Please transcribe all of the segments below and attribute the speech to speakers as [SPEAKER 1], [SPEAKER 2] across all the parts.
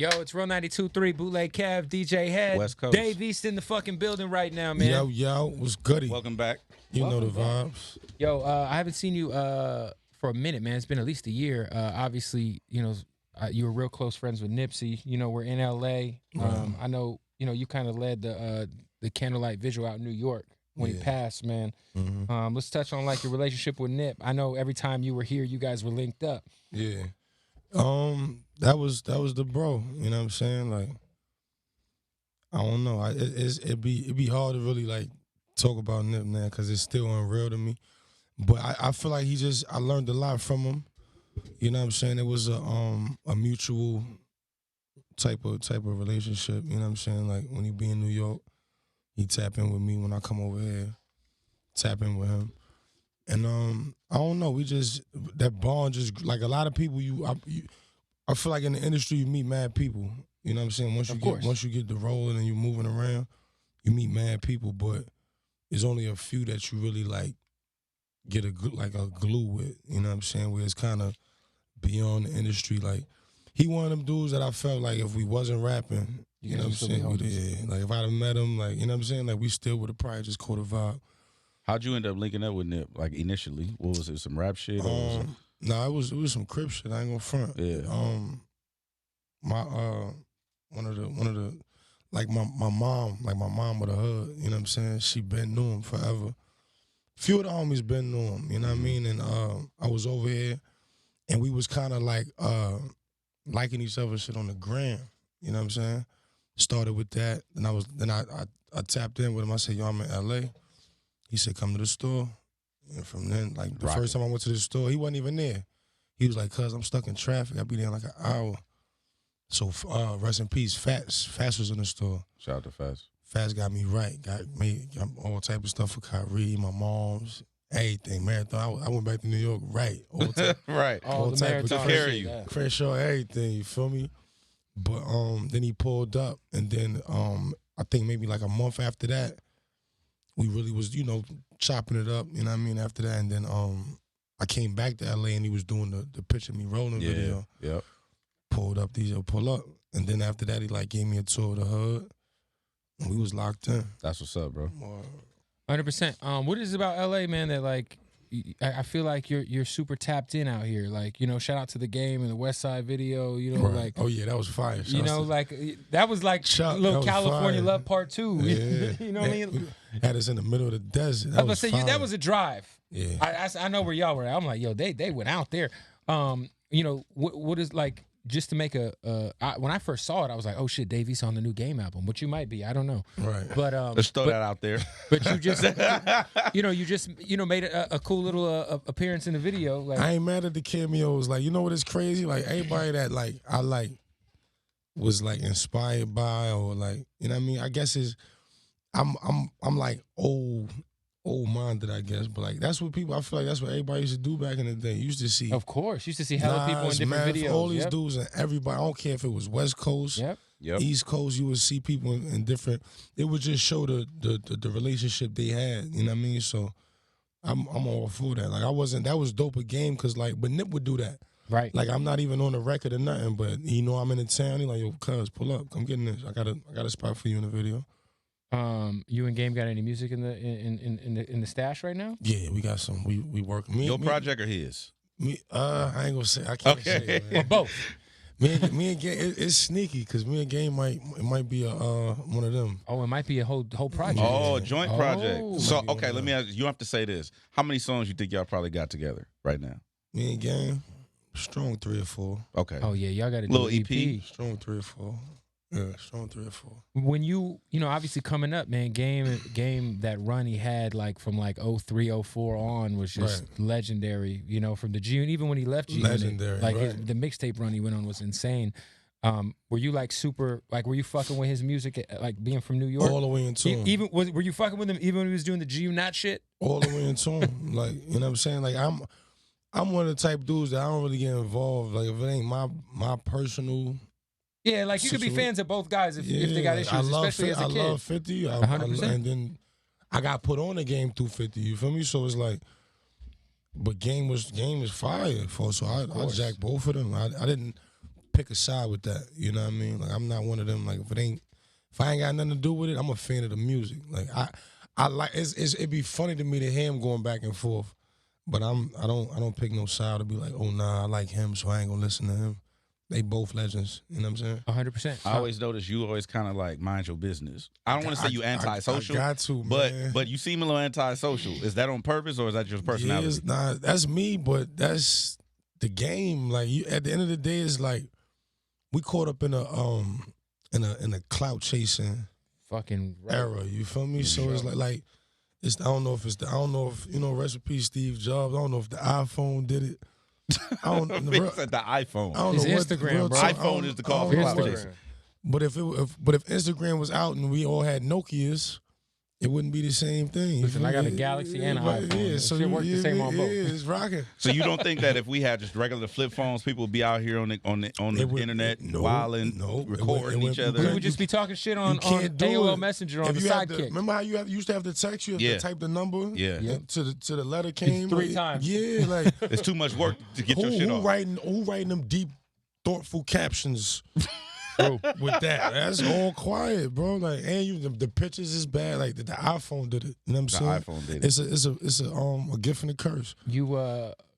[SPEAKER 1] Yo, it's Real 92.3, Bootleg Cav, DJ Head.
[SPEAKER 2] West Coast.
[SPEAKER 1] Dave East in the fucking building right now, man.
[SPEAKER 3] Yo, what's goody?
[SPEAKER 2] Welcome back.
[SPEAKER 3] You know the
[SPEAKER 1] Welcome
[SPEAKER 3] vibes.
[SPEAKER 1] Yo, I haven't seen you for a minute, man. It's been at least a year. Obviously, you know, you were real close friends with Nipsey. You know, we're in L.A. I know, you know, you kind of led the candlelight visual out in New York when he passed, man.
[SPEAKER 3] Mm-hmm.
[SPEAKER 1] Let's touch on, like, your relationship with Nip. I know every time you were here, you guys were linked up.
[SPEAKER 3] Yeah. That was the bro. You know what I'm saying? Like, I don't know. It'd be hard to really like talk about Nip now because it's still unreal to me. But I feel like I learned a lot from him. You know what I'm saying? It was a mutual type of relationship. You know what I'm saying? Like when he be in New York, he tap in with me. When I come over here, tap in with him. And I don't know. That bond just like a lot of people. I feel like in the industry you meet mad people. You know what I'm saying? Once you get the rolling and you're moving around, you meet mad people. But there's only a few that you really like get a glue with. You know what I'm saying? Where it's kind of beyond the industry. Like he one of them dudes that I felt like if we wasn't rapping, you know what I'm saying? Like if I'd have met him, like you know what I'm saying? Like we still would have probably just caught a vibe.
[SPEAKER 2] How'd you end up linking up with Nip? Like initially, what was it? Some rap shit? Or was it...
[SPEAKER 3] No, it was some Crip shit. I ain't gonna front.
[SPEAKER 2] Yeah.
[SPEAKER 3] My one of the like my mom with a hood. You know what I'm saying? She been knew him forever. Few of the homies been knew him. You know what I mean? And I was over here, and we was kind of like liking each other shit on the gram. You know what I'm saying? Started with that. Then I tapped in with him. I said, "Yo, I'm in L.A." He said, "Come to the store." And from then, like the first time I went to the store, he wasn't even there. He was like, "Cuz I'm stuck in traffic. I'll be there in like an hour." So rest in peace, Fats was in the store.
[SPEAKER 2] Shout out to Fats.
[SPEAKER 3] Fats got me right. Got all type of stuff for Kyrie, my mom's, everything. Marathon. I went back to New York right. All type,
[SPEAKER 2] right.
[SPEAKER 3] All type of
[SPEAKER 2] carry you.
[SPEAKER 3] Fresh on everything, you feel me? But then he pulled up, and then I think maybe like a month after that, we really was, you know, chopping it up, you know what I mean, after that. And then I came back to LA and he was doing the Picture Me Rolling video.
[SPEAKER 2] Yep.
[SPEAKER 3] Pulled up, DJ, pull up. And then after that, he like gave me a tour of the hood. And we was locked in.
[SPEAKER 2] That's what's up, bro.
[SPEAKER 1] 100%. What is it about LA, man, that like I feel like you're super tapped in out here. Like, you know, shout out to The Game and the West Side video, you know, like
[SPEAKER 3] oh yeah, that was fire.
[SPEAKER 1] You know, like that was like
[SPEAKER 3] Chuck,
[SPEAKER 1] little California
[SPEAKER 3] fire.
[SPEAKER 1] Love Part 2.
[SPEAKER 3] Yeah.
[SPEAKER 1] You know what I mean?
[SPEAKER 3] Had us in the middle of the desert.
[SPEAKER 1] I was gonna say that was a drive.
[SPEAKER 3] Yeah.
[SPEAKER 1] I know where y'all were at. I'm like, yo, they went out there. You know, what is like just to make when I first saw it, I was like, oh shit, Dave East on the new Game album, which you might be, I don't know.
[SPEAKER 3] Right.
[SPEAKER 1] But
[SPEAKER 2] let's throw that out there.
[SPEAKER 1] But you just you know made a cool little appearance in the video. Like
[SPEAKER 3] I ain't mad at the cameos. Like, you know what is crazy? Like everybody that like I like was like inspired by or like, you know what I mean? I guess I'm like old minded, I guess, but like that's what people. I feel like that's what everybody used to do back in the day. You used to see,
[SPEAKER 1] of course, used to see hella people in different videos.
[SPEAKER 3] All these dudes and everybody. I don't care if it was West Coast, East Coast. You would see people in different. It would just show the relationship they had. You know what I mean? So I'm all for that. Like I wasn't. That was dope a game because like, but Nip would do that.
[SPEAKER 1] Right.
[SPEAKER 3] Like I'm not even on the record or nothing, but you know I'm in the town. He like, yo, cuz pull up, come get in this. I got a spot for you in the video.
[SPEAKER 1] You and Game got any music in the stash right now?
[SPEAKER 3] Yeah, we got some. We work.
[SPEAKER 2] Your project or his?
[SPEAKER 3] Me, I ain't gonna say. I can't say it, man.
[SPEAKER 1] Or both.
[SPEAKER 3] Me and Game, it's sneaky because me and Game might be one of them.
[SPEAKER 1] Oh, it might be a whole project.
[SPEAKER 2] Oh, a joint project.
[SPEAKER 1] Oh.
[SPEAKER 2] So okay, let me ask you. You have to say this. How many songs you think y'all probably got together right now?
[SPEAKER 3] Me and Game, strong 3 or 4.
[SPEAKER 2] Okay.
[SPEAKER 1] Oh yeah, y'all got a
[SPEAKER 2] little
[SPEAKER 1] EP.
[SPEAKER 3] Strong 3 or 4. Yeah, strong 3 or 4.
[SPEAKER 1] When you know, obviously coming up, man, game that run he had like from like 03, 04 on was just legendary. You know, from the G, even when he left G,
[SPEAKER 3] legendary.
[SPEAKER 1] Like the mixtape run he went on was insane. Were you like super like were you fucking with his music like being from New York?
[SPEAKER 3] All the way into him.
[SPEAKER 1] Even were you fucking with him even when he was doing the G not shit?
[SPEAKER 3] All the way into him. Like, you know what I'm saying? Like I'm one of the type dudes that I don't really get involved. Like if it ain't my personal.
[SPEAKER 1] Yeah, like you could be fans of both guys if they got issues, especially as a kid.
[SPEAKER 3] I love 50.
[SPEAKER 1] 100%.
[SPEAKER 3] And then I got put on the Game through 50. You feel me? So it's like, but Game is fire. So I jacked both of them. I didn't pick a side with that. You know what I mean? Like I'm not one of them. Like if I ain't got nothing to do with it, I'm a fan of the music. Like I like it'd be funny to me to hear him going back and forth, but I don't pick no side to be like, oh nah, I like him, so I ain't gonna listen to him. They both legends. You know what I'm saying?
[SPEAKER 1] 100%.
[SPEAKER 2] I always notice you always kind of like mind your business. I don't want to say you antisocial.
[SPEAKER 3] I got to, man.
[SPEAKER 2] But you seem a little antisocial. Is that on purpose or is that your personality?
[SPEAKER 3] Nah, that's me, but that's the game. Like you, at the end of the day, it's like we caught up in a clout chasing
[SPEAKER 1] fucking right.
[SPEAKER 3] era. You feel me? So it's like it's I don't know if rest in peace Steve Jobs. I don't know if the iPhone did it. I don't know.
[SPEAKER 2] It's at the iPhone.
[SPEAKER 3] I don't know
[SPEAKER 1] it's Instagram, bro.
[SPEAKER 2] iPhone is the call for clout chasing.
[SPEAKER 3] But if Instagram was out and we all had Nokias, it wouldn't be the same thing.
[SPEAKER 1] Listen, I got a Galaxy and an iPhone. So it works the same on both.
[SPEAKER 3] Yeah, it's rocking.
[SPEAKER 2] So you don't think that if we had just regular flip phones, people would be out here on the internet wilding, recording each other?
[SPEAKER 1] We would just be talking shit on AOL Messenger on the Sidekick.
[SPEAKER 3] Remember how you used to have to text? You have to type the number.
[SPEAKER 2] Yeah.
[SPEAKER 3] To the letter came
[SPEAKER 1] 3 times.
[SPEAKER 3] Yeah, like
[SPEAKER 2] it's too much work to get your shit off.
[SPEAKER 3] Who writing them deep, thoughtful captions? With that's all quiet, bro. Like, and the pictures is bad. Like the iPhone did it. You know what I'm saying?
[SPEAKER 2] The iPhone did it.
[SPEAKER 3] It's a gift and a curse.
[SPEAKER 1] You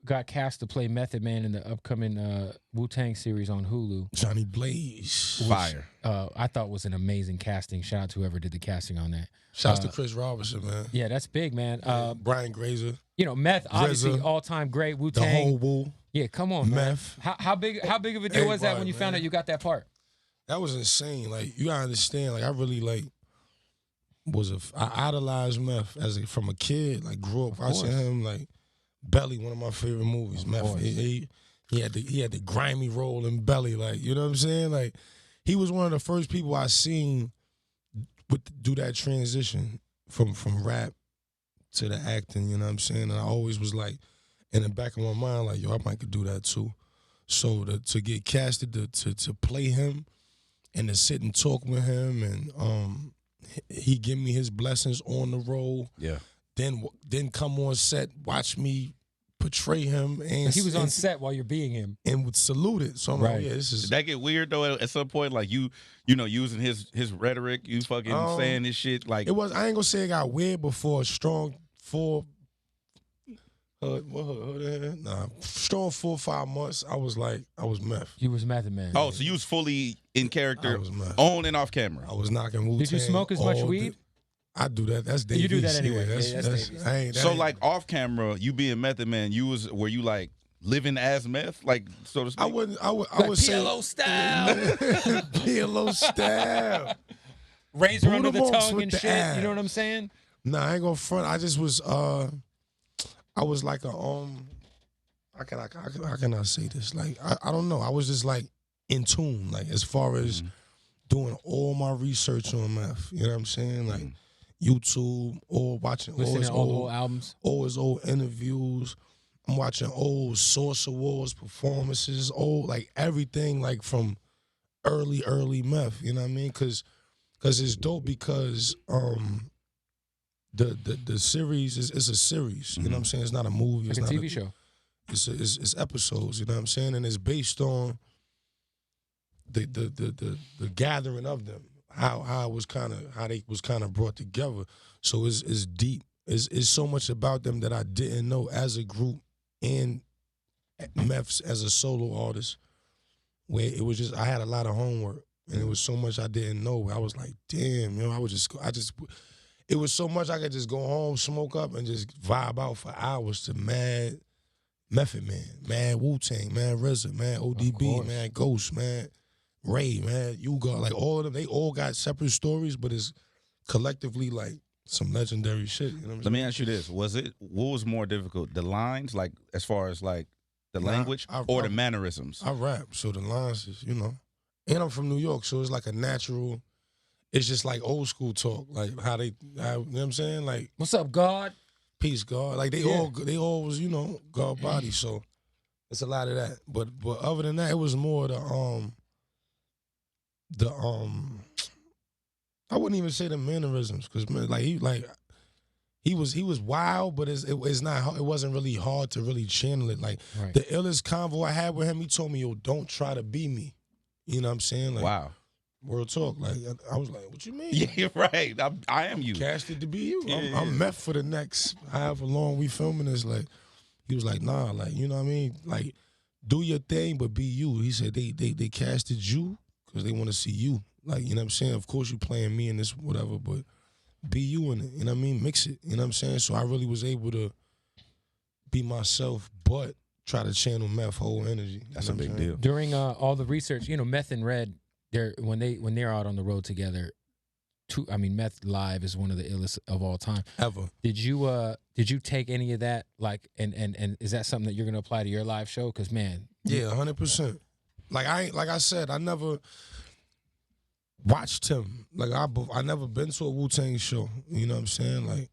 [SPEAKER 1] got cast to play Method Man in the upcoming Wu-Tang series on Hulu.
[SPEAKER 3] Johnny Blaze,
[SPEAKER 2] fire.
[SPEAKER 1] I thought was an amazing casting. Shout out to whoever did the casting on that.
[SPEAKER 3] Shouts to Chris Robinson, man.
[SPEAKER 1] Yeah, that's big, man.
[SPEAKER 3] Brian Grazer.
[SPEAKER 1] You know, Meth, obviously all-time great. Wu-Tang.
[SPEAKER 3] The whole Wu.
[SPEAKER 1] Yeah, come on,
[SPEAKER 3] Meth.
[SPEAKER 1] Man. How big of a deal was that when you found out you got that part?
[SPEAKER 3] That was insane. Like, you gotta understand. Like, I really I idolized Meth from a kid. Like, grew up watching him. Like, Belly, one of my favorite movies. Meth. He had the grimy role in Belly. Like, you know what I'm saying? Like, he was one of the first people I seen do that transition from rap to the acting. You know what I'm saying? And I always was like, in the back of my mind, like, yo, I might could do that too. So to get casted to play him. And to sit and talk with him, and he give me his blessings on the role.
[SPEAKER 2] Yeah.
[SPEAKER 3] Then come on set, watch me portray him, and
[SPEAKER 1] he was on set while you're being him,
[SPEAKER 3] and would salute it. So I'm like, yeah, this is.
[SPEAKER 2] Did that get weird though? At some point, like you know, using his rhetoric, you fucking saying this shit. Like
[SPEAKER 3] it was. I ain't gonna say it got weird before. Strong 4 or 5 months. I was Meth.
[SPEAKER 1] You was Method Man.
[SPEAKER 2] Oh, so you was fully in character, on and off camera.
[SPEAKER 3] I was knocking Wu-Tang.
[SPEAKER 1] Did you smoke as much weed?
[SPEAKER 3] I do that. That's Davies.
[SPEAKER 1] You do that anyway.
[SPEAKER 3] Yeah, that's Davies.
[SPEAKER 2] So like off camera, you being Method Man, were you like living as Meth, like so to speak?
[SPEAKER 3] I would say
[SPEAKER 1] PLO style.
[SPEAKER 3] PLO style.
[SPEAKER 1] Razor under the tongue and shit. You know what I'm saying?
[SPEAKER 3] Nah, I ain't gonna front. I just was I was like a how can I say this? Like I don't know. I was just like in tune, like as far as doing all my research on Meth. You know what I'm saying? Like YouTube, or watching
[SPEAKER 1] all his old albums,
[SPEAKER 3] all his old interviews. I'm watching old Source Awards performances, old like everything like from early Meth. You know what I mean? Because it's dope because the series is a series. You know what I'm saying? It's not a movie.
[SPEAKER 1] It's
[SPEAKER 3] like
[SPEAKER 1] a TV show.
[SPEAKER 3] It's episodes. You know what I'm saying? And it's based on the gathering of them. How they was kind of brought together. So it's deep. It's so much about them that I didn't know as a group and Meth's as a solo artist. Where it was just I had a lot of homework and it was so much I didn't know. I was like, damn, you know, it was so much I could just go home, smoke up, and just vibe out for hours to mad Method Man, mad Wu-Tang, mad RZA, mad ODB, mad Ghost, mad Ray, man. You got like all of them. They all got separate stories, but it's collectively like some legendary shit. You know what I'm saying?
[SPEAKER 2] Let me ask you this: what was more difficult, the lines, like as far as like the language, or the mannerisms?
[SPEAKER 3] I rap, so the lines is, you know, and I'm from New York, so it's like a natural. It's just like old school talk, like how you know what I'm saying? Like,
[SPEAKER 1] what's up, God?
[SPEAKER 3] Peace, God. Like they all was, you know, God body. So it's a lot of that. But other than that, it was more I wouldn't even say the mannerisms, because he was wild, but it's not. It wasn't really hard to really channel it. Like the illest convo I had with him, he told me, "Yo, don't try to be me." You know what I'm saying? Like,
[SPEAKER 2] wow.
[SPEAKER 3] Real talk. Like, I was like, what you mean?
[SPEAKER 2] Yeah, you're right. I am you.
[SPEAKER 3] Casted to be you.
[SPEAKER 2] Yeah.
[SPEAKER 3] I'm meth for the next however long we filming this. Like, he was like, nah, like, you know what I mean? Like, do your thing, but be you. He said they casted you because they want to see you. Like, you know what I'm saying? Of course you playing me in this, whatever, but be you in it. You know what I mean? Mix it. You know what I'm saying? So I really was able to be myself, but try to channel meth whole energy.
[SPEAKER 2] That's a big deal.
[SPEAKER 1] During all the research, Meth and Red, when they're out on the road together, Meth live is one of the illest of all time
[SPEAKER 3] Ever.
[SPEAKER 1] Did you take any of that, like, and is that something that you're gonna apply to your live show? Because man,
[SPEAKER 3] yeah, 100%. Like I said, I never watched him. Like I never been to a Wu-Tang show. You know what I'm saying? Like,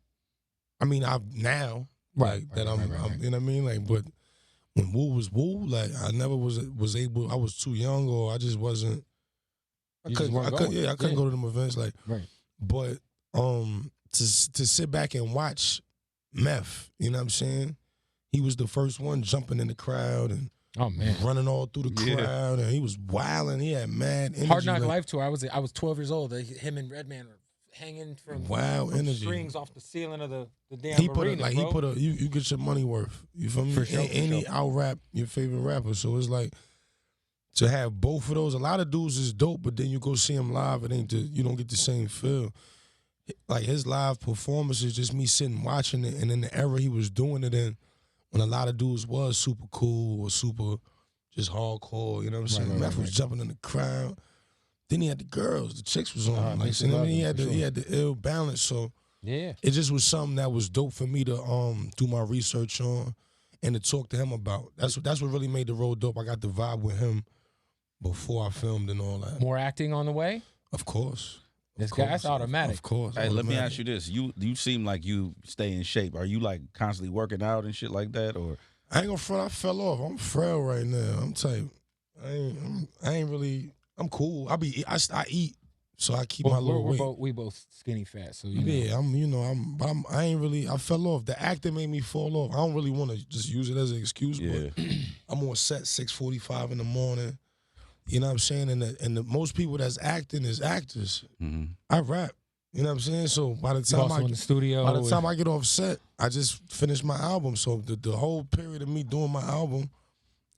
[SPEAKER 3] I mean, I've now
[SPEAKER 1] right,
[SPEAKER 3] that I'm, you know what I mean? Like, but when Wu was Wu, like I never was able. I was too young, or I just wasn't. I couldn't go to them events, like,
[SPEAKER 1] right.
[SPEAKER 3] But to sit back and watch Meth, you know what I'm saying? He was the first one jumping in the crowd and running all through the crowd, and he was wilding. He had mad energy.
[SPEAKER 1] Hard Knock Life tour. I was 12 years old. Him and Redman were hanging from strings off the ceiling of the damn arena.
[SPEAKER 3] You get your money worth. You feel me?
[SPEAKER 1] For sure,
[SPEAKER 3] Any out rap your favorite rapper. So it's like, to have both of those, a lot of dudes is dope, but then you go see him live, you don't get the same feel. Like his live performance is just me sitting watching it, and in the era he was doing it in, when a lot of dudes was super cool or super just hardcore, you know what I'm saying? Meth was jumping in the crowd. Then he had the girls, the chicks was on. Then he had the ill balance. So
[SPEAKER 1] yeah,
[SPEAKER 3] it just was something that was dope for me to do my research on and to talk to him about. That's what really made the road dope. I got the vibe with him before I filmed and all that.
[SPEAKER 1] More acting on the way?
[SPEAKER 3] Of course.
[SPEAKER 1] That's automatic.
[SPEAKER 3] Of course.
[SPEAKER 2] Hey, let me ask you this. You seem like you stay in shape. Are you like constantly working out and shit like that? Or
[SPEAKER 3] I ain't gonna front, I fell off. I'm frail right now. I'm tight. I ain't really, I'm cool. I eat, so I keep my little weight.
[SPEAKER 1] We both skinny fat, so
[SPEAKER 3] yeah, I ain't really, I fell off. The acting made me fall off. I don't really want to just use it as an excuse, but I'm on set 6:45 in the morning. You know what I'm saying? And the most people that's acting is actors.
[SPEAKER 2] Mm-hmm.
[SPEAKER 3] I rap. You know what I'm saying? So by the time I get off set, I just finished my album. So the whole period of me doing my album,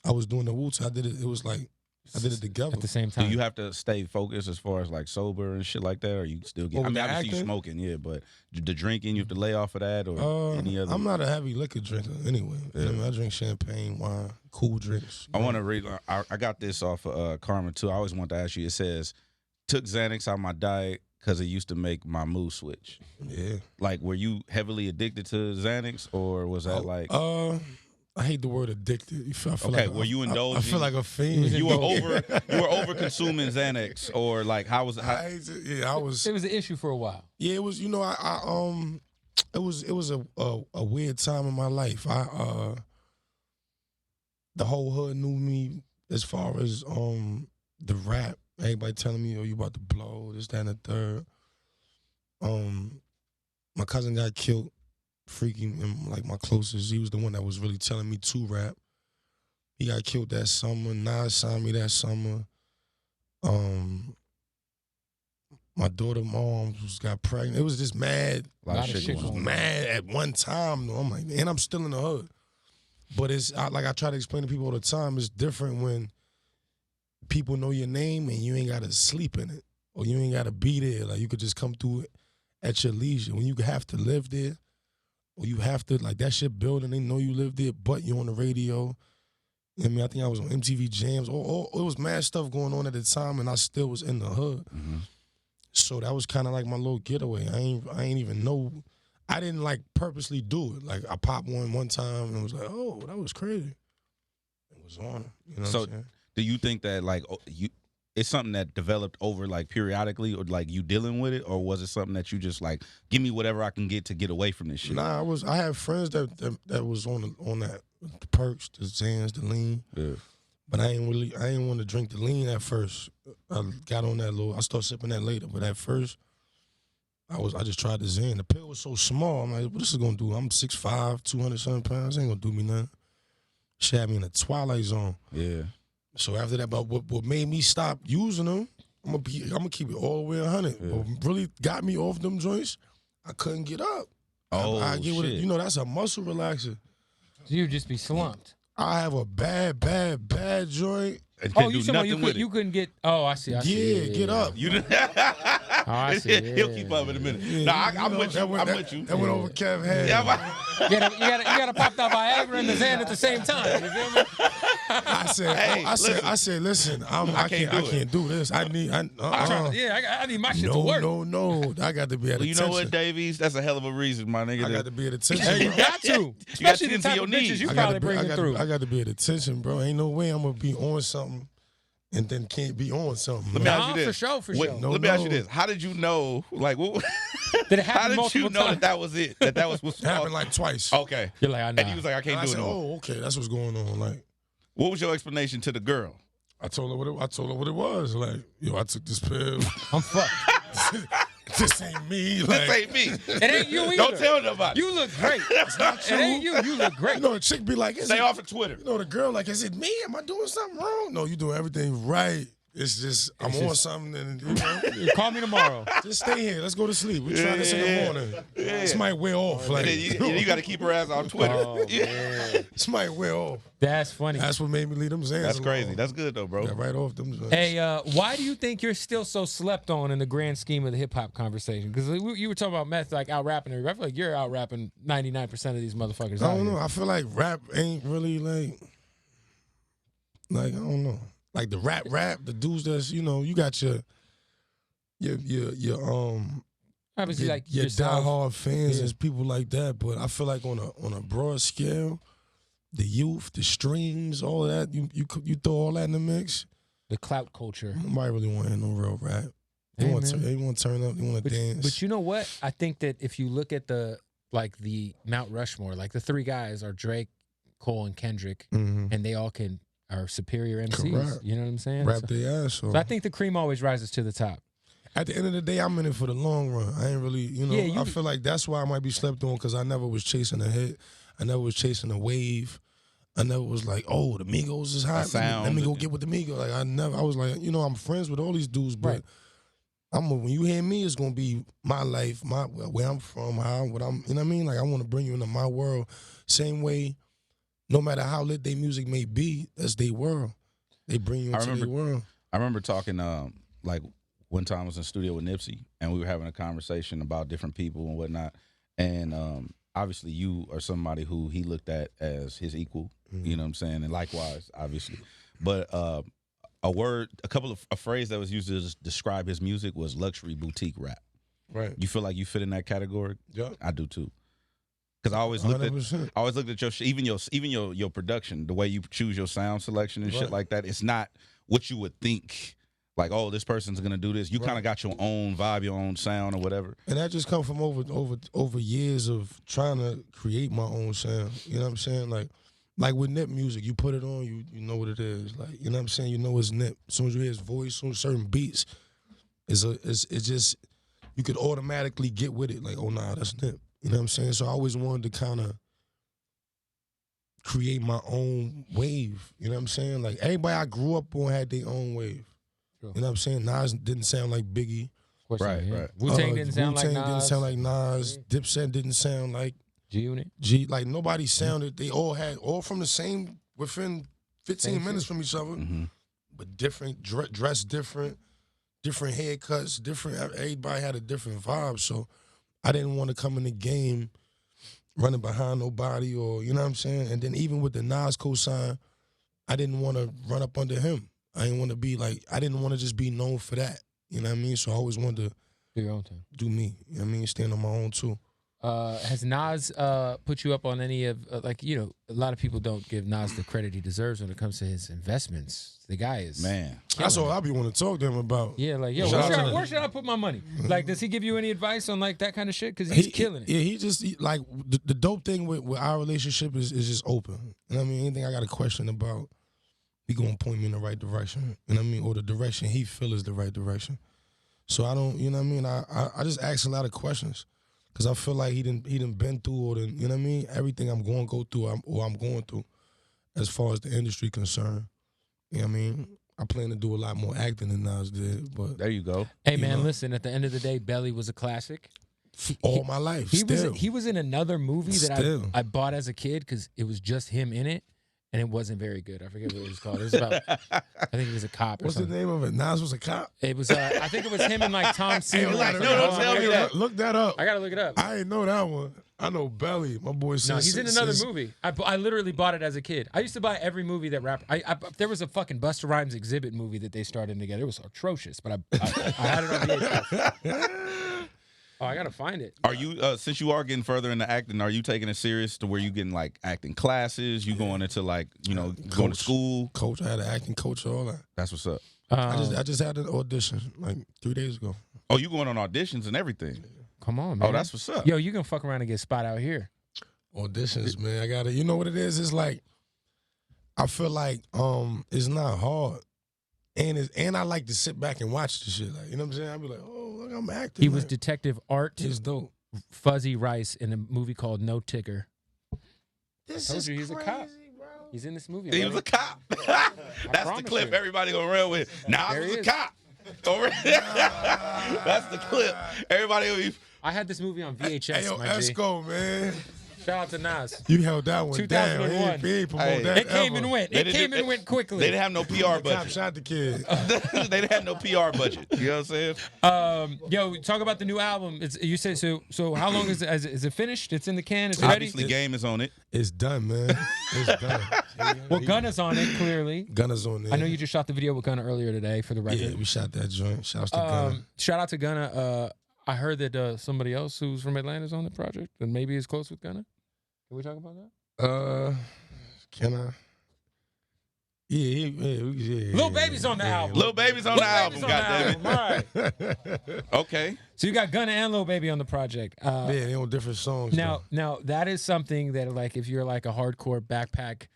[SPEAKER 3] I was doing the Wu-Tang. I did it. It was like I did it together
[SPEAKER 1] at the same time.
[SPEAKER 2] Do you have to stay focused as far as like sober and shit like that, or you still get? Obviously you smoking, yeah, but the drinking, you have to lay off of that, or any other.
[SPEAKER 3] I'm not a heavy liquor drinker anyway. Yeah. I drink champagne, wine, cool drinks.
[SPEAKER 2] I want to read. I got this off of Karma too. I always want to ask you. It says, "Took Xanax out my diet because it used to make my mood switch."
[SPEAKER 3] Yeah.
[SPEAKER 2] Like, were you heavily addicted to Xanax, or was that like?
[SPEAKER 3] I hate the word addicted.
[SPEAKER 2] Were you indulging?
[SPEAKER 3] I feel like a fiend.
[SPEAKER 2] You were over consuming Xanax, or like how was it?
[SPEAKER 3] I was.
[SPEAKER 1] It was an issue for a while.
[SPEAKER 3] Yeah, it was. It was a weird time in my life. The whole hood knew me as far as the rap. Everybody telling me, "Oh, you about to blow this, that, and the third." My cousin got killed. Freaky, and like my closest, he was the one that was really telling me to rap. He got killed that summer. Nas signed me that summer. My daughter mom got pregnant. It was just mad.
[SPEAKER 1] A lot of shit
[SPEAKER 3] was mad at one time. I'm like, and I'm still in the hood. But it's like I try to explain to people all the time. It's different when people know your name and you ain't got to sleep in it, or you ain't got to be there. Like you could just come through it at your leisure. When you have to live there. Or you have to, like, that shit building, they know you live there, but you on the radio. I mean, I think I was on MTV Jams. It was mad stuff going on at the time, and I still was in the hood.
[SPEAKER 2] Mm-hmm.
[SPEAKER 3] So that was kind of like my little getaway. I ain't even know. I didn't, like, purposely do it. Like, I popped one time, and it was like, oh, that was crazy. It was on. You know what I'm saying?
[SPEAKER 2] Do you think that, like, it's something that developed over like periodically, or like you dealing with it, or was it something that you just like, give me whatever I can get to get away from this shit?
[SPEAKER 3] Nah, I had friends that was on that, the perks, the Xans, the lean.
[SPEAKER 2] Yeah.
[SPEAKER 3] But I ain't want to drink the lean at first. I got on that I started sipping that later, but at first I just tried the Xan. The pill was so small. I'm like, what this is gonna do? I'm 6'5", 200-something pounds. Ain't gonna do me nothing. She had me in a Twilight Zone.
[SPEAKER 2] Yeah.
[SPEAKER 3] So after that, but what made me stop using them, I'm gonna keep it all the way 100.
[SPEAKER 2] Yeah.
[SPEAKER 3] What really got me off them joints, I couldn't get up.
[SPEAKER 2] Oh,
[SPEAKER 3] I get with it.
[SPEAKER 2] shit.
[SPEAKER 3] You know, that's a muscle relaxer.
[SPEAKER 1] You just be slumped.
[SPEAKER 3] I have a bad joint.
[SPEAKER 2] And
[SPEAKER 1] Oh,
[SPEAKER 2] couldn't
[SPEAKER 1] you
[SPEAKER 2] do
[SPEAKER 1] talking about
[SPEAKER 2] nothing with
[SPEAKER 1] you
[SPEAKER 2] it.
[SPEAKER 1] couldn't get. Oh, I see. I see.
[SPEAKER 3] Yeah, get up.
[SPEAKER 2] You didn't.
[SPEAKER 1] I see,
[SPEAKER 2] He'll
[SPEAKER 1] yeah.
[SPEAKER 2] keep up in a minute.
[SPEAKER 3] Yeah,
[SPEAKER 2] Nah,
[SPEAKER 3] you
[SPEAKER 2] I'm
[SPEAKER 3] know,
[SPEAKER 2] with you. I'm with you.
[SPEAKER 3] That went over Kev's head.
[SPEAKER 2] Yeah,
[SPEAKER 1] You gotta pop that Viagra and the Xan at the same time. You feel me?
[SPEAKER 3] I said, listen, I can't do this. I need.
[SPEAKER 1] I need my shit to work.
[SPEAKER 3] No. I got to be at
[SPEAKER 2] Well, you
[SPEAKER 3] attention.
[SPEAKER 2] know what, Davies? That's a hell of a reason, my nigga.
[SPEAKER 3] I got to be at attention.
[SPEAKER 1] Hey, you
[SPEAKER 3] bro.
[SPEAKER 1] got to.
[SPEAKER 2] You got
[SPEAKER 1] Especially
[SPEAKER 2] to
[SPEAKER 1] the type
[SPEAKER 2] your
[SPEAKER 1] of bitches
[SPEAKER 2] knees.
[SPEAKER 1] you
[SPEAKER 3] I gotta
[SPEAKER 1] probably
[SPEAKER 3] be-
[SPEAKER 1] bringing through.
[SPEAKER 3] I got to be at attention, bro. Ain't no way I'm gonna be on something and then can't be on something.
[SPEAKER 2] Let me
[SPEAKER 3] bro.
[SPEAKER 2] ask you this.
[SPEAKER 1] For sure.
[SPEAKER 3] No,
[SPEAKER 2] Let me ask you
[SPEAKER 3] no.
[SPEAKER 2] this. How did you know? Like, what?
[SPEAKER 1] Did it
[SPEAKER 2] How
[SPEAKER 1] happen
[SPEAKER 2] did you
[SPEAKER 1] multiple
[SPEAKER 2] know
[SPEAKER 1] times?
[SPEAKER 2] that was it? That was what's
[SPEAKER 3] It happened like twice.
[SPEAKER 2] Okay.
[SPEAKER 1] You're like, I know.
[SPEAKER 2] And he was like, I
[SPEAKER 3] And
[SPEAKER 2] can't
[SPEAKER 3] I
[SPEAKER 2] do it
[SPEAKER 3] said,
[SPEAKER 2] no more.
[SPEAKER 3] oh, okay, that's what's going on. Like,
[SPEAKER 2] What was your explanation to the girl?
[SPEAKER 3] I told her what it was. Like, yo, I took this pill.
[SPEAKER 1] I'm fucked.
[SPEAKER 3] This ain't me. Like,
[SPEAKER 2] This ain't me.
[SPEAKER 1] It ain't you either.
[SPEAKER 2] Don't tell nobody.
[SPEAKER 1] You look great. It ain't you. You look great.
[SPEAKER 3] you know, a chick be like,
[SPEAKER 2] Stay off of Twitter.
[SPEAKER 3] You know, the girl like, is it me? Am I doing something wrong? No, you doing everything right. It's just I'm on something, and you know,
[SPEAKER 1] Call me tomorrow.
[SPEAKER 3] just stay here. Let's go to sleep. We try this in the morning. This might wear off. Like,
[SPEAKER 2] And then you got to keep her ass on Twitter.
[SPEAKER 1] Oh, man.
[SPEAKER 3] this might wear off.
[SPEAKER 1] That's funny.
[SPEAKER 3] That's what made me leave them Xans
[SPEAKER 2] That's
[SPEAKER 3] alone.
[SPEAKER 2] crazy. That's good though, bro.
[SPEAKER 3] Yeah, right off them. Xans.
[SPEAKER 1] Hey, why do you think you're still so slept on in the grand scheme of the hip hop conversation? Because you were talking about meth, like out rapping everybody. I feel like you're out rapping 99% of these motherfuckers.
[SPEAKER 3] I
[SPEAKER 1] out
[SPEAKER 3] don't
[SPEAKER 1] here.
[SPEAKER 3] know. I feel like rap ain't really like I don't know. Like the rap, the dudes that's you got your
[SPEAKER 1] Obviously,
[SPEAKER 3] your,
[SPEAKER 1] like
[SPEAKER 3] your
[SPEAKER 1] yourself.
[SPEAKER 3] diehard fans
[SPEAKER 1] Yeah.
[SPEAKER 3] and people like that. But I feel like on a broad scale, the youth, the streams, all of that, you throw all that in the mix.
[SPEAKER 1] The clout culture.
[SPEAKER 3] Nobody really want to hear no real rap. They
[SPEAKER 1] Hey,
[SPEAKER 3] want to
[SPEAKER 1] man.
[SPEAKER 3] turn up. They want to dance.
[SPEAKER 1] But you know what? I think that if you look at the Mount Rushmore, like the three guys are Drake, Cole, and Kendrick,
[SPEAKER 3] Mhm.
[SPEAKER 1] and they all are superior MCs.
[SPEAKER 3] Correct.
[SPEAKER 1] You know what I'm saying?
[SPEAKER 3] rap their ass off.
[SPEAKER 1] So I think the cream always rises to the top.
[SPEAKER 3] At the end of the day, I'm in it for the long run. I ain't really,
[SPEAKER 1] Yeah,
[SPEAKER 3] I feel like that's why I might be slept on because I never was chasing a hit. I never was chasing a wave. I never was like, oh, the Migos is hot. Let me go get with the Migos. Like I was like, I'm friends with all these dudes, but
[SPEAKER 1] Right.
[SPEAKER 3] when you hear me, it's gonna be my life, where I'm from, what I'm, you know what I mean? Like I want to bring you into my world. Same way, no matter how lit their music may be, that's their world. They bring you into their world.
[SPEAKER 2] I remember talking like one time I was in the studio with Nipsey and we were having a conversation about different people and whatnot. And obviously you are somebody who he looked at as his equal, you know what I'm saying? And likewise, obviously. But a phrase that was used to describe his music was luxury boutique rap.
[SPEAKER 3] Right.
[SPEAKER 2] You feel like you fit in that category?
[SPEAKER 3] Yeah.
[SPEAKER 2] I do too. Because I always looked
[SPEAKER 3] 100%.
[SPEAKER 2] at your your production, the way you choose your sound selection and shit
[SPEAKER 3] Right.
[SPEAKER 2] like that. It's not what you would think. Like, oh, this person's gonna do this. You kind of got your own vibe, your own sound, or whatever.
[SPEAKER 3] And that just come from over years of trying to create my own sound. You know what I'm saying? Like with Nip music, you put it on, you know what it is. Like, you know what I'm saying? You know it's Nip. As soon as you hear his voice, soon as certain beats, it's just you could automatically get with it. Like, oh nah, that's Nip. You know what I'm saying? So I always wanted to kind of create my own wave. You know what I'm saying? Like everybody I grew up on had their own wave.
[SPEAKER 1] Sure.
[SPEAKER 3] You know what I'm saying? Nas didn't sound like Biggie.
[SPEAKER 1] Of course
[SPEAKER 2] Right,
[SPEAKER 1] not, yeah.
[SPEAKER 2] right.
[SPEAKER 1] Wu-Tang didn't sound like Nas.
[SPEAKER 3] Wu-Tang didn't sound like Nas. Dipset didn't sound like
[SPEAKER 1] G-Unit.
[SPEAKER 3] G. Like nobody sounded. They all from the same within 15
[SPEAKER 1] Same
[SPEAKER 3] minutes
[SPEAKER 1] shit.
[SPEAKER 3] from each other,
[SPEAKER 2] Mm-hmm.
[SPEAKER 3] but different dress, different haircuts, different. Everybody had a different vibe. So I didn't want to come in the game running behind nobody, or you know what I'm saying. And then even with the Nas cosign, I didn't want to run up under him. I didn't want to be like. I didn't want to just be known for that. You know what I mean? So I always wanted to
[SPEAKER 1] Do your own thing.
[SPEAKER 3] do me. You know what I mean? Stand on my own too.
[SPEAKER 1] Has Nas put you up on any of a lot of people don't give Nas the credit he deserves when it comes to his investments. The guy is
[SPEAKER 2] Man,
[SPEAKER 3] That's
[SPEAKER 1] killing
[SPEAKER 3] all
[SPEAKER 1] it.
[SPEAKER 3] I be wanting to talk to him about.
[SPEAKER 1] Yeah, like yo,
[SPEAKER 3] Shout out to
[SPEAKER 1] where should I put my money? Like, does he give you any advice on like that kind of shit? Because he's killing it.
[SPEAKER 3] Yeah, like the dope thing with our relationship is just open. You know what I mean? Anything I got a question about, he gonna point me in the right direction. You know what I mean? Or the direction he feel is the right direction. So I don't, you know what I mean? I just ask a lot of questions because I feel like he didn't been through or you know what I mean? Everything I'm going to go through or I'm going through as far as the industry concerned. You know what I mean? I plan to do a lot more acting than Nas did, but
[SPEAKER 2] There you go.
[SPEAKER 1] Hey,
[SPEAKER 3] You
[SPEAKER 1] man,
[SPEAKER 3] know.
[SPEAKER 1] listen, at the end of the day, Belly was a classic.
[SPEAKER 3] all my life,
[SPEAKER 1] He
[SPEAKER 3] still.
[SPEAKER 1] was in another movie that
[SPEAKER 3] Still.
[SPEAKER 1] I bought as a kid because it was just him in it, and it wasn't very good. I forget what it was called. It was about, I think he was a cop or
[SPEAKER 3] What's the
[SPEAKER 1] something.
[SPEAKER 3] name of it? Nas was a cop?
[SPEAKER 1] It was, I think it was him and like Tom Seeley.
[SPEAKER 3] Hey,
[SPEAKER 2] don't tell me that.
[SPEAKER 3] Look that up.
[SPEAKER 1] I gotta look it up.
[SPEAKER 3] I ain't know that one. I know Belly. My boy says.
[SPEAKER 1] No, he's in another movie. I literally bought it as a kid. I used to buy every movie that rapper. There was a fucking Busta Rhymes Exhibit movie that they started together. It was atrocious, but I had it on VHS. Oh, I gotta find it.
[SPEAKER 2] Are you since you are getting further into acting, are you taking it serious to where you getting like acting classes? You going into like going to school?
[SPEAKER 3] Coach, I had an acting coach, all that.
[SPEAKER 2] That's what's up.
[SPEAKER 3] I just had an audition like 3 days ago.
[SPEAKER 2] Oh, you going on auditions and everything?
[SPEAKER 1] Come on, man.
[SPEAKER 2] Oh, that's what's up.
[SPEAKER 1] Yo, you can fuck around and get spot out here.
[SPEAKER 3] Auditions, man. I gotta. You know what it is? It's like I feel like it's not hard, and I like to sit back and watch the shit. Like, you know what I'm saying? I'll be like, oh, look, I'm acting.
[SPEAKER 1] He was Detective Art
[SPEAKER 3] It's dope.
[SPEAKER 1] Fuzzy Rice in a movie called No Ticker.
[SPEAKER 3] This
[SPEAKER 1] told
[SPEAKER 3] is
[SPEAKER 1] you he's a
[SPEAKER 3] crazy,
[SPEAKER 1] cop.
[SPEAKER 3] bro.
[SPEAKER 1] He's in this movie.
[SPEAKER 2] He
[SPEAKER 1] brother.
[SPEAKER 2] was a cop. That's the
[SPEAKER 1] promise
[SPEAKER 2] clip
[SPEAKER 1] you.
[SPEAKER 2] everybody gonna run with. Now I
[SPEAKER 1] There
[SPEAKER 2] was
[SPEAKER 1] he
[SPEAKER 2] a
[SPEAKER 1] is.
[SPEAKER 2] cop. That's the clip. Everybody will be.
[SPEAKER 1] I had this movie on VHS.
[SPEAKER 3] Hey, yo,
[SPEAKER 1] my G.
[SPEAKER 3] Esco, man.
[SPEAKER 1] Shout out to Nas.
[SPEAKER 3] You held that one down.
[SPEAKER 1] 2001.
[SPEAKER 3] He ain't promote
[SPEAKER 2] Hey.
[SPEAKER 3] that
[SPEAKER 1] It came
[SPEAKER 3] ever.
[SPEAKER 1] and went.
[SPEAKER 2] They
[SPEAKER 1] It
[SPEAKER 2] didn't
[SPEAKER 1] came
[SPEAKER 2] do-
[SPEAKER 1] and went quickly.
[SPEAKER 2] They didn't have no PR
[SPEAKER 3] Cop
[SPEAKER 2] budget.
[SPEAKER 3] shot the kid.
[SPEAKER 2] They didn't have no PR budget. You know what I'm saying?
[SPEAKER 1] Yo, talk about the new album. You said so. So how long is it? Is it finished? It's in the can. It's
[SPEAKER 2] Obviously,
[SPEAKER 1] ready.
[SPEAKER 2] Game is on it.
[SPEAKER 3] It's done, man. It's done.
[SPEAKER 1] Well, Gunna's on it clearly.
[SPEAKER 3] Gunna's on there.
[SPEAKER 1] I know you just shot the video with Gunna earlier today for the record.
[SPEAKER 3] Yeah, we shot that joint. Shouts to Gunna.
[SPEAKER 1] Shout out to Gunna. I heard that somebody else who's from Atlanta is on the project and maybe is close with Gunna. Can we talk about that?
[SPEAKER 3] Can I? Yeah.
[SPEAKER 1] Lil Baby's on the album.
[SPEAKER 2] Lil Baby's on the album. Goddamn it.
[SPEAKER 1] Right.
[SPEAKER 2] Okay.
[SPEAKER 1] So you got Gunna and Lil Baby on the project.
[SPEAKER 3] Yeah, they on different songs.
[SPEAKER 1] Now that is something that like if you're like a hardcore backpack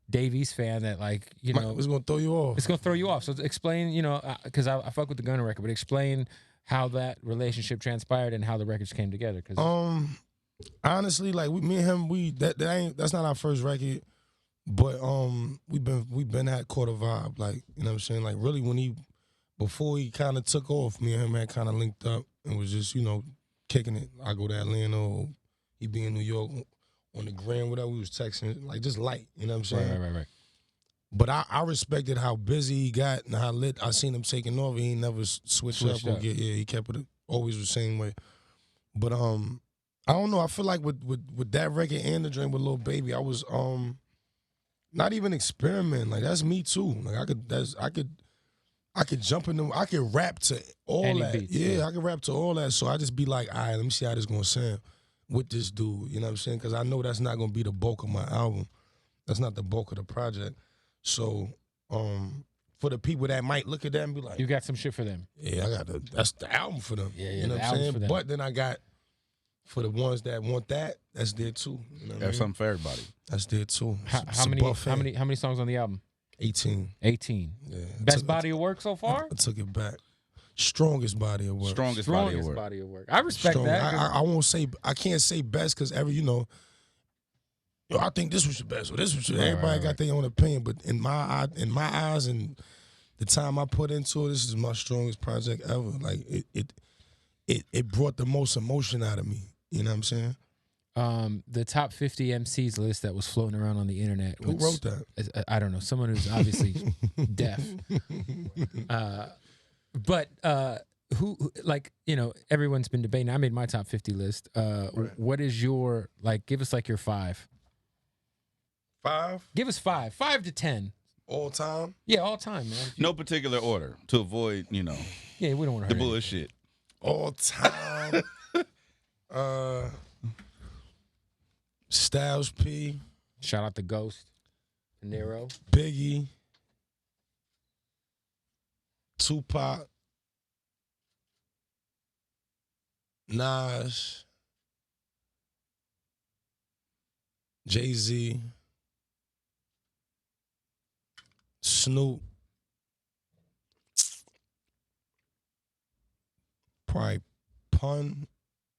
[SPEAKER 1] Davies fan that like
[SPEAKER 3] it's gonna throw you off.
[SPEAKER 1] it's gonna throw you off. So explain, because I fuck with the Gunna record, but explain how that relationship transpired and how the records came together. Because
[SPEAKER 3] Honestly, like me and him, that's not our first record, but we've been at Quarter Vibe, like, you know what I'm saying, like really before he kind of took off, me and him had kind of linked up and was just kicking it. I go to Atlanta, or he be in New York on the gram, whatever. We was texting, like just light, you know what I'm saying.
[SPEAKER 1] Right.
[SPEAKER 3] But I respected how busy he got and how lit. I seen him taking off. He ain't never switched up or he kept it always the same way. But I don't know. I feel like with that record and the joint with Lil Baby, I was not even experimenting. Like that's me too. Like I could jump in I could rap to all
[SPEAKER 1] Any
[SPEAKER 3] that.
[SPEAKER 1] beats,
[SPEAKER 3] I could rap to all that. So I just be like, all right, let me see how this gonna sound with this dude. You know what I'm saying? Because I know that's not gonna be the bulk of my album. That's not the bulk of the project. So for the people that might look at that and be like,
[SPEAKER 1] you got some shit for them.
[SPEAKER 3] yeah, that's the album for them.
[SPEAKER 1] Yeah,
[SPEAKER 3] You know
[SPEAKER 1] the
[SPEAKER 3] what I'm
[SPEAKER 1] album's
[SPEAKER 3] saying?
[SPEAKER 1] for them.
[SPEAKER 3] But then I got for the ones that want that's there too. You know what I
[SPEAKER 2] There's
[SPEAKER 3] mean?
[SPEAKER 2] something for everybody.
[SPEAKER 3] That's there too.
[SPEAKER 1] How
[SPEAKER 3] It's a
[SPEAKER 1] many
[SPEAKER 3] buffet.
[SPEAKER 1] how many songs on the album?
[SPEAKER 3] 18.
[SPEAKER 1] 18.
[SPEAKER 3] Yeah.
[SPEAKER 1] Best body of work so far?
[SPEAKER 3] I took it back. Strongest body of work.
[SPEAKER 2] Strongest body of work.
[SPEAKER 1] body of work. I respect
[SPEAKER 3] Strong.
[SPEAKER 1] that.
[SPEAKER 3] I won't say, I can't say best because I think this was your best or this was your, everybody got their own opinion. But in my eyes and the time I put into it, this is my strongest project ever. Like it brought the most emotion out of me. You know what I'm saying?
[SPEAKER 1] The top 50 MCs list that was floating around on the internet.
[SPEAKER 3] Who wrote that?
[SPEAKER 1] I don't know. Someone who's obviously deaf. But who like, everyone's been debating. I made my top 50 list. What is your, like, give us like your 5.
[SPEAKER 3] 5
[SPEAKER 1] Give us 5. 5 to 10.
[SPEAKER 3] all time.
[SPEAKER 1] Yeah, all time, man.
[SPEAKER 2] No particular order to avoid,
[SPEAKER 1] Yeah, we don't want to
[SPEAKER 2] the
[SPEAKER 1] hurt
[SPEAKER 2] bullshit.
[SPEAKER 3] All time. Styles P,
[SPEAKER 1] Shout out to Ghost, Nero.
[SPEAKER 3] Biggie, Tupac, Nas, Jay-Z, Snoop, probably Pun,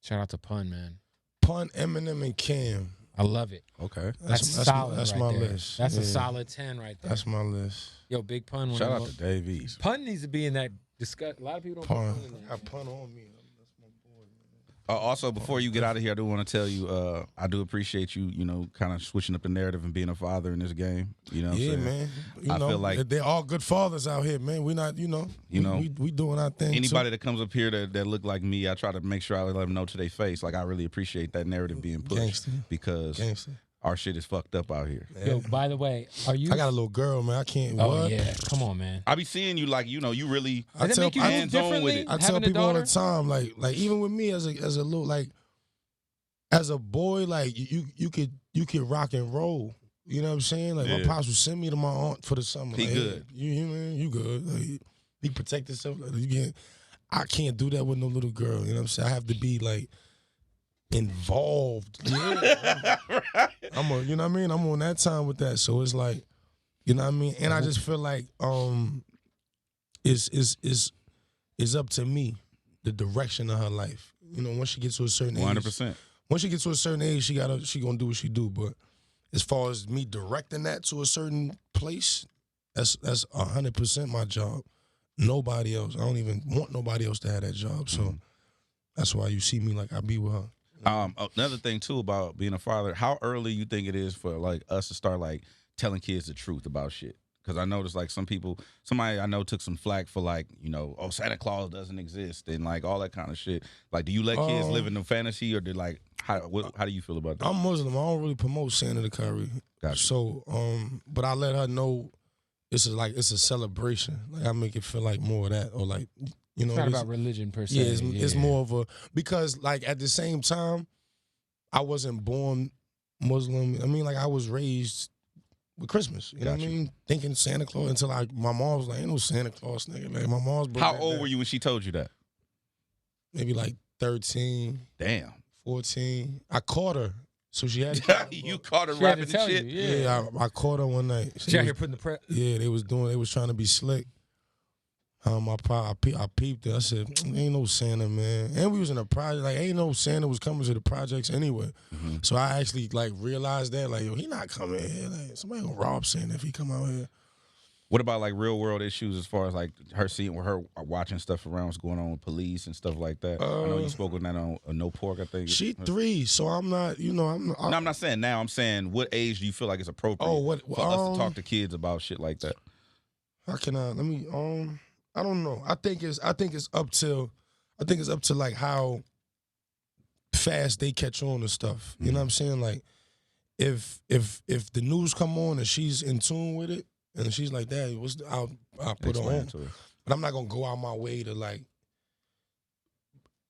[SPEAKER 1] Shout out to Pun, man.
[SPEAKER 3] Eminem, and Cam.
[SPEAKER 1] I love it.
[SPEAKER 2] Okay.
[SPEAKER 1] That's solid.
[SPEAKER 3] That's
[SPEAKER 1] right
[SPEAKER 3] my
[SPEAKER 1] there.
[SPEAKER 3] list.
[SPEAKER 1] That's a
[SPEAKER 3] Yeah.
[SPEAKER 1] solid 10 right there.
[SPEAKER 3] That's my list.
[SPEAKER 1] Yo, Big Pun.
[SPEAKER 2] Shout out to Dave East.
[SPEAKER 1] Pun needs to be in that discuss. A lot of people don't
[SPEAKER 3] Pun.
[SPEAKER 1] put Pun in there.
[SPEAKER 3] I pun on me. That's my boy, man.
[SPEAKER 2] Also, before you get out of here, I do want to tell you, I do appreciate you, kind of switching up the narrative and being a father in this game. You know what I'm saying?
[SPEAKER 3] Man.
[SPEAKER 2] I feel like
[SPEAKER 3] they're all good fathers out here, man. We're not, we doing our thing.
[SPEAKER 2] Anybody that comes up here that look like me, I try to make sure I let them know to their face. Like, I really appreciate that narrative being pushed. Because our shit is fucked up out here.
[SPEAKER 1] Yo, by the way, are you?
[SPEAKER 3] I got a little girl, man. I can't.
[SPEAKER 1] Oh
[SPEAKER 3] what?
[SPEAKER 1] yeah, come on, man.
[SPEAKER 2] I be seeing you like, you really.
[SPEAKER 1] Does it make you move
[SPEAKER 2] hands-on with
[SPEAKER 1] differently?
[SPEAKER 2] it.
[SPEAKER 3] I tell people all the time, like even with me as a little as a boy, like you could rock and roll. You know what I'm saying? Like my pops would send me to my aunt for the summer.
[SPEAKER 2] He
[SPEAKER 3] like,
[SPEAKER 2] good.
[SPEAKER 3] Hey, you good. Like, he protect himself. Like, I can't do that with no little girl. You know what I'm saying? I have to be like involved. Yeah. I'm you know what I mean? I'm on that time with that. So it's like, you know what I mean? And I just feel like it's up to me, the direction of her life. You know, once she gets to a certain
[SPEAKER 2] 100%.
[SPEAKER 3] age. Once she gets to a certain age, she gonna do what she do. But as far as me directing that to a certain place, that's 100% my job. Nobody else. I don't even want nobody else to have that job. So that's why you see me like I be with her.
[SPEAKER 2] Another thing too about being a father, how early you think it is for like us to start like telling kids the truth about shit? Because I noticed like somebody I know took some flack for like, oh, Santa Claus doesn't exist and like all that kind of shit. Like, do you let kids live in the fantasy, or how do you feel about that?
[SPEAKER 3] I'm Muslim. I don't really promote Santa the Curry.
[SPEAKER 2] Gotcha.
[SPEAKER 3] So, but I let her know it's a celebration. Like I make it feel like more of that, or like,
[SPEAKER 1] it's not about religion per se.
[SPEAKER 3] Yeah, it's more of a, because like at the same time, I wasn't born Muslim. I mean, like I was raised with Christmas. You know what I mean? Thinking Santa Claus until my mom was like, ain't no Santa Claus, nigga. Like my mom's birthday.
[SPEAKER 2] How old were you when she told you that?
[SPEAKER 3] Maybe like 13.
[SPEAKER 2] Damn.
[SPEAKER 3] 14. I caught her. So she had to
[SPEAKER 2] You caught her
[SPEAKER 1] She had
[SPEAKER 2] rapping
[SPEAKER 1] to
[SPEAKER 2] and
[SPEAKER 1] tell
[SPEAKER 2] shit?
[SPEAKER 1] you,
[SPEAKER 3] Yeah, I caught her one night.
[SPEAKER 1] She out here putting the prep.
[SPEAKER 3] Yeah, they was trying to be slick. I peeped it. I said, ain't no Santa, man. And we was in a project. Like, ain't no Santa was coming to the projects anyway.
[SPEAKER 2] Mm-hmm.
[SPEAKER 3] So I actually, like, realized that, like, yo, he not coming here. Like, somebody gonna rob Santa if he come out here.
[SPEAKER 2] What about, like, real-world issues as far as, like, her watching stuff around what's going on with police and stuff like that? I know you spoke with that on No Pork, I think.
[SPEAKER 3] She 3, so I'm not,
[SPEAKER 2] No, I'm not saying now. I'm saying what age do you feel like it's appropriate for us to talk to kids about shit like that?
[SPEAKER 3] How can I don't know. I think it's up to like how fast they catch on to stuff. You know what I'm saying? Like if the news come on and she's in tune with it and she's like, "Dad, I'll put her on." But I'm not gonna go out my way to like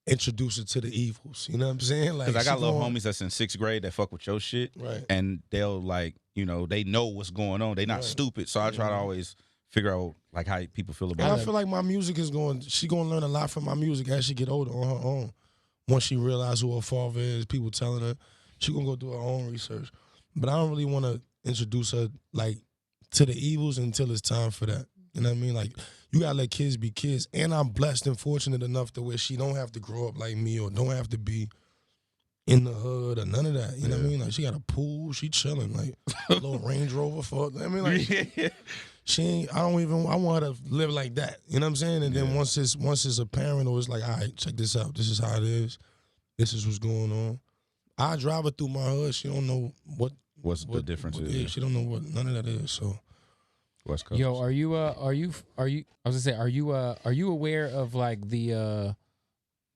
[SPEAKER 3] introduce her to the evils. You know what I'm saying? Like,
[SPEAKER 2] because I got little homies that's in 6th grade that fuck with your shit,
[SPEAKER 3] right?
[SPEAKER 2] And they'll like, they know what's going on. They not stupid, so I try to always figure out like how people feel about it.
[SPEAKER 3] And I feel like my music she's gonna learn a lot from my music as she get older on her own. Once she realizes who her father is, people telling her, she gonna go do her own research. But I don't really want to introduce her like to the evils until it's time for that. You know what I mean? Like, you gotta let kids be kids. And I'm blessed and fortunate enough to where she don't have to grow up like me or don't have to be in the hood or none of that. You know what I mean? Like, she got a pool, she chilling, like a little Range Rover for I mean, like I want her to live like that. You know what I'm saying? And then once it's apparent, or it's like, all right, check this out. This is how it is. This is what's going on. I drive her through my hood. She don't know what
[SPEAKER 2] the difference is.
[SPEAKER 3] Yeah, she don't know what none of that is. So,
[SPEAKER 2] West Coast.
[SPEAKER 1] Yo, are you? I was gonna say, are you aware of like the?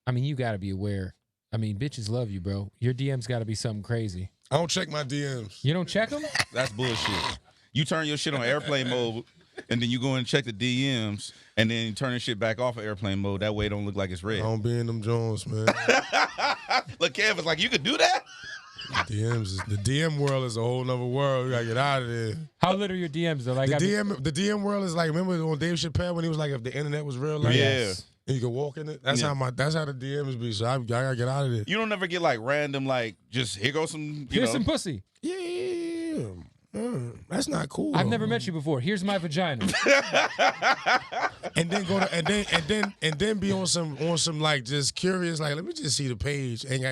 [SPEAKER 1] I mean, you got to be aware. I mean, bitches love you, bro. Your DMs got to be something crazy.
[SPEAKER 3] I don't check my DMs.
[SPEAKER 1] You don't check them?
[SPEAKER 2] That's bullshit. You turn your shit on airplane mode, and then you go and check the DMs, and then you turn the shit back off of airplane mode. That way it don't look like it's red.
[SPEAKER 3] I don't be in them Jones, man.
[SPEAKER 2] Look, Kev is like, you could do that?
[SPEAKER 3] The DM world is a whole nother world. You gotta get out of there.
[SPEAKER 1] How lit are your DMs though? Like
[SPEAKER 3] the DM world is like, remember on Dave Chappelle when he was like, if the internet was real, like,
[SPEAKER 2] yes.
[SPEAKER 3] And you can walk in it. That's how the DMs be. So I gotta get out of there.
[SPEAKER 2] You don't never get like random, like, just here goes some,
[SPEAKER 1] Here's some pussy.
[SPEAKER 3] Yeah. That's not cool.
[SPEAKER 1] I've never met you before. Here's my vagina.
[SPEAKER 3] And then go to and then be on some like just curious, like, let me just see the page. Ain't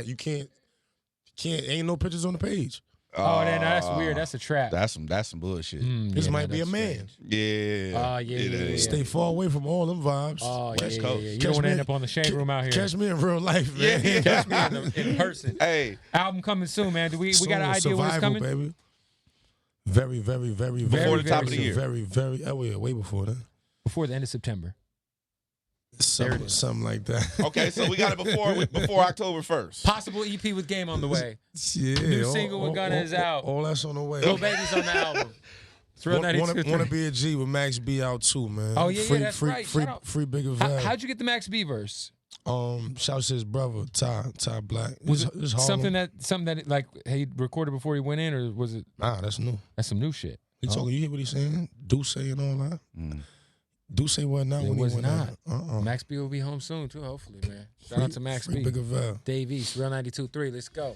[SPEAKER 3] no pictures on the page.
[SPEAKER 1] Oh, then that's weird. That's a trap.
[SPEAKER 2] That's some bullshit.
[SPEAKER 3] This might be a man.
[SPEAKER 2] Yeah.
[SPEAKER 1] Yeah.
[SPEAKER 3] Stay far away from all them vibes.
[SPEAKER 1] Oh,
[SPEAKER 2] West Coast.
[SPEAKER 1] You don't want to end up on the shade room out here.
[SPEAKER 3] Catch me in real life, man.
[SPEAKER 2] Yeah.
[SPEAKER 1] Catch me in person.
[SPEAKER 2] Hey.
[SPEAKER 1] Album coming soon, man. We got an idea when it's coming?
[SPEAKER 3] Baby. Very, very, very,
[SPEAKER 2] Before
[SPEAKER 3] very,
[SPEAKER 2] the top of the
[SPEAKER 3] very,
[SPEAKER 2] year.
[SPEAKER 3] very, very. Oh, yeah, way before that.
[SPEAKER 1] Before the end of September.
[SPEAKER 3] Something like that.
[SPEAKER 2] Okay, so we got it before October 1st.
[SPEAKER 1] Possible EP with Game on the way.
[SPEAKER 3] Yeah.
[SPEAKER 1] New single with Gunna is out.
[SPEAKER 3] All that's on the way.
[SPEAKER 1] Lil Baby's on the album. It's Real 92.3.
[SPEAKER 3] Want to be a G with Max B out too, man.
[SPEAKER 1] Oh, yeah, that's right. Shout out.
[SPEAKER 3] Free Bigger Val.
[SPEAKER 1] How'd you get the Max B verse?
[SPEAKER 3] Shouts to his brother, Ty Black.
[SPEAKER 1] Was it something that like he recorded before he went in, or was it?
[SPEAKER 3] Nah, that's new.
[SPEAKER 1] That's some new shit.
[SPEAKER 3] He talking. You hear what he's saying? Duce and all that. Duce was not
[SPEAKER 1] It
[SPEAKER 3] when
[SPEAKER 1] was
[SPEAKER 3] he went
[SPEAKER 1] not.
[SPEAKER 3] out.
[SPEAKER 1] Max B will be home soon too, hopefully, man. Shout out to Max B.
[SPEAKER 3] Bigger Val.
[SPEAKER 1] Dave East, Real 92.3. Let's go.